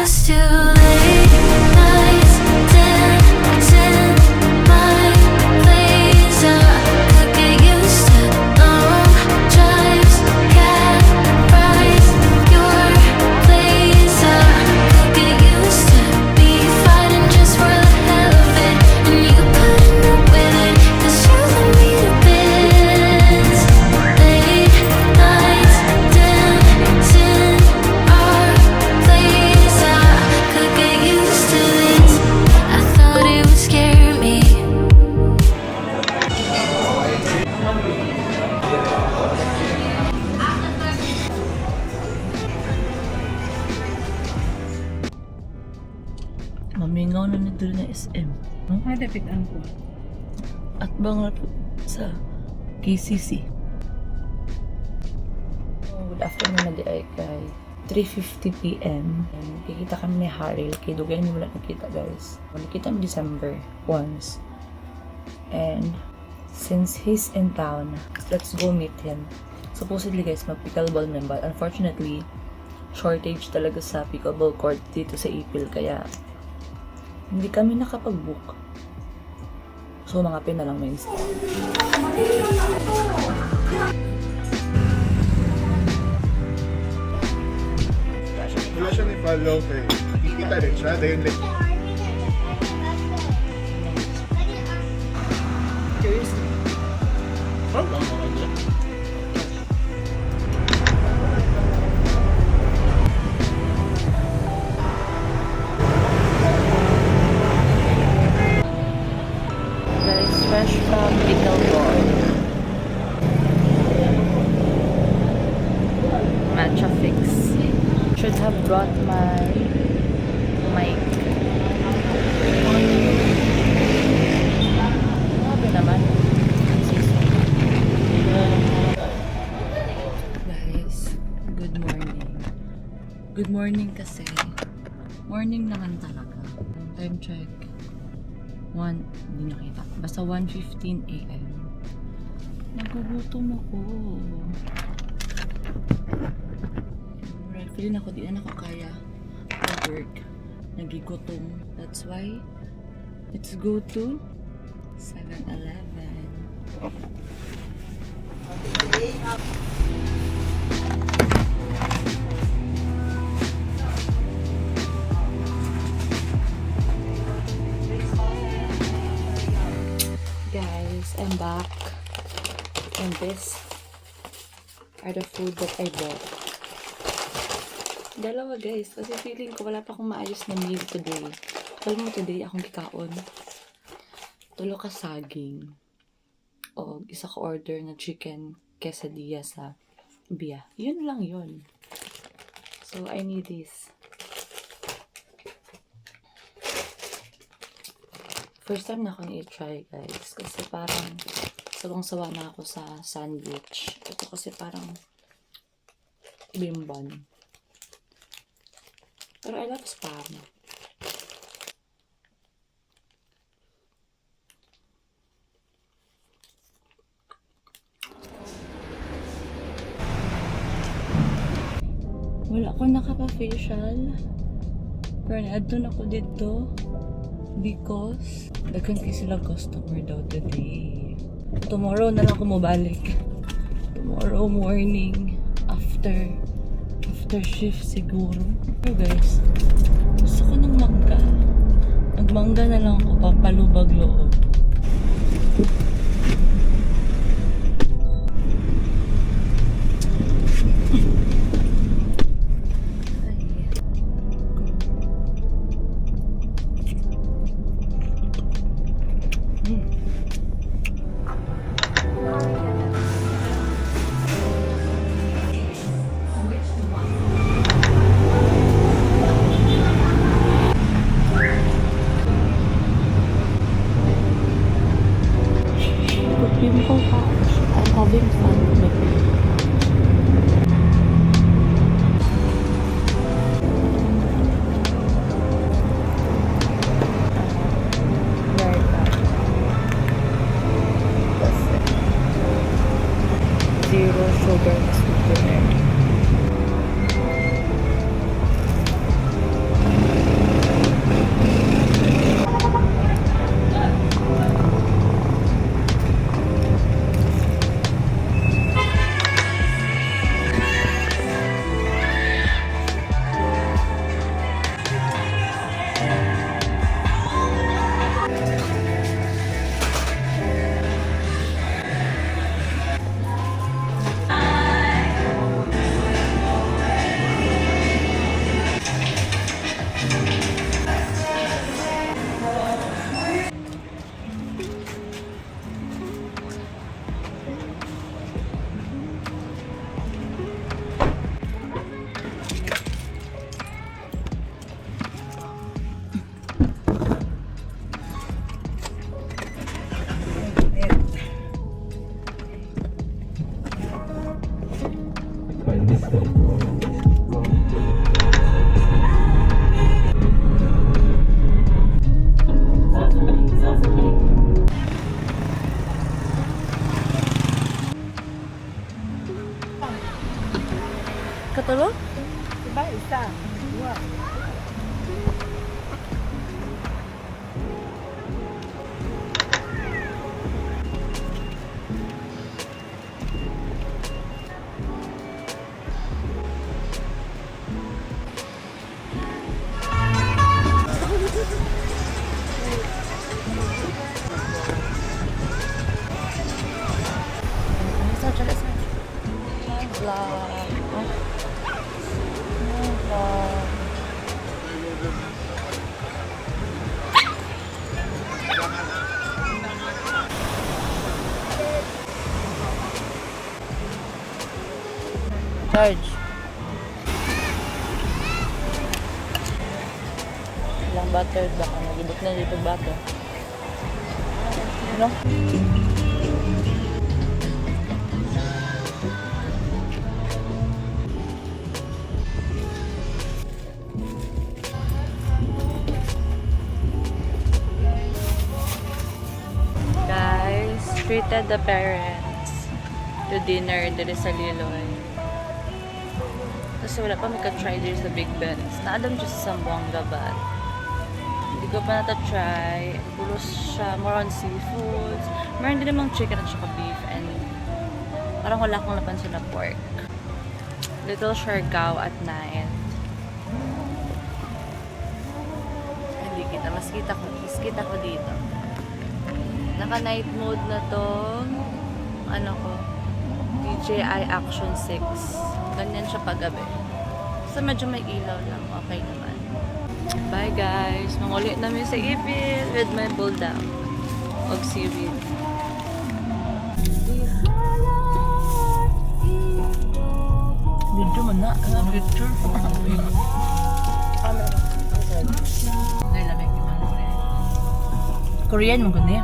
used to late nights dancing my place. I could get used to long drives, cat rides, your place. I could get used to be fighting just for the hell of it, and you putting up with it 'cause you let me to bits. Late nights dancing our place. I could get used to this. I thought it would scare me. Mamingaw na nito na SM. Madapitan ko. At bangal sa KCC. Good afternoon na di ay kay 3:50 PM. And kikita kami ni Haril. Kay Dugan mo wala nakita guys. Nakita mo December once. And since he's in town, let's go meet him. Supposedly guys, mag-pickleball naman. But unfortunately, shortage talaga sa pickleball court dito sa Ipil. Kaya hindi kami nakapag-book. So, mga pin na lang may instead. Wala siyang i-follow kay kikita rin siya dahil like Guys, fresh from pickleball. Matcha fix. Should have brought my mic. Grabe naman. Guys, good morning. Good morning kasi. Morning naman talaga. Time check. Hindi nakita. Basta 1:15 AM. Nagugutom ako. Right, feeling ako, di na ako kaya work. Nagigutom. That's why, let's go to 7-Eleven. Guys, I'm back, and this are the food that I bought. Dalawa guys, kasi feeling ko wala pa akong maayos na meal today. Alam mo today akong kikaon. Tulo ka saging. O isa ka order na chicken quesadilla sa Bia. Yun lang yun. So I need this. First time na akong i-try guys. Kasi parang sawang-sawa na ako sa sandwich. Ito kasi parang bimban. Pero I love spam. Wala ko nakapa-facial. Pero na-add ako dito. Because daghan kayo sila customer daw today. Tomorrow na lang ako mabalik. Tomorrow morning after shift siguro. So guys, gusto ko ng mangga. Nagmangga na lang ako pampalubag loob. Charge. Ilang butter baka nagibot na dito butter. Ano? Guys, treated the parents to dinner dito sa Liloy. Kasi wala pa may ka-try dito sa Big Ben's. Naadam siya sa Zamboanga ba? Hindi ko pa nata-try. Pulos siya, more on seafoods. Meron din namang chicken at saka beef. And parang wala akong napansin na pork. Little Siargao at night. Hindi kita. Mas kita ko dito. Naka-night mode na tong ano ko, DJI Action 6. Ganyan siya paggabi. So medyo may ilaw lang. Okay naman. Bye guys! Manguli namin sa ipil with my bulldog. Og seaweed. Video man na. Ang picture. Korean mo gani.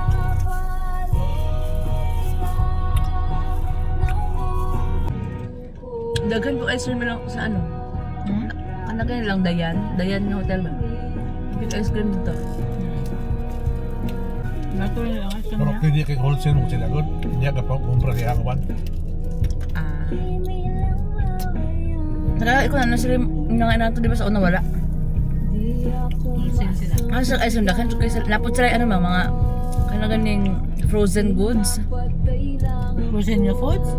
Daghan ko ice cream lang sa ano. Kanagay lang Dayan na hotel ba? Big ice cream dito. Nato na lang ice cream Pero niya. pwede kay wholesale mo sila good. Hindi ka pa kumpra kay Akawan. Naka ko na sila nga nato di ba sa una wala. Wholesale sila. Sa ice cream dakan sila napot sila ano mga kanaganing frozen goods. Frozen your foods?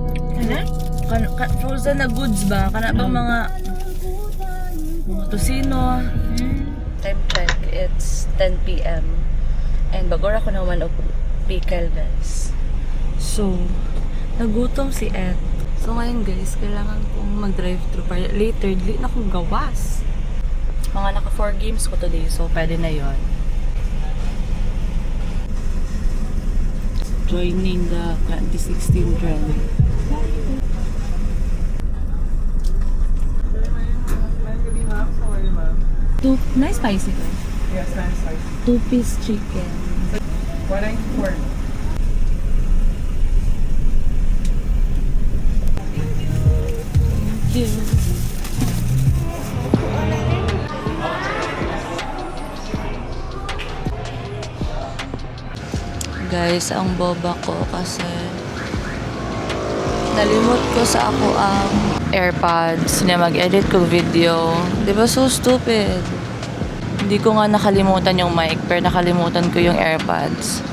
Frozen na goods ba? Kana bang mga tosino. Time check, it's 10 p.m. And bagora ko naman og pickle guys. So, nagutom si Ed. So ngayon guys, kailangan kong mag-drive through para later, late na akong gawas. Mga naka 4 games ko today, so pwede na yon. Joining the 2016 rally. Nice spicy ko. Yes, nice size. 2-piece chicken. 194. Thank you. Guys, ang boba ko kasi nalimot ko sa ako ang AirPods na mag-edit ko video. Diba so stupid? Hindi ko nga nakalimutan yung mic, pero nakalimutan ko yung AirPods.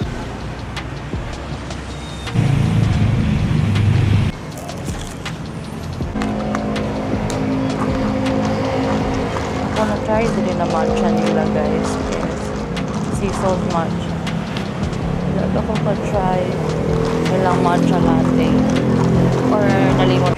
Ako na-try din na matcha nila guys. Sea salt matcha. Wala ako pa-try nilang matcha latte. Or nalimot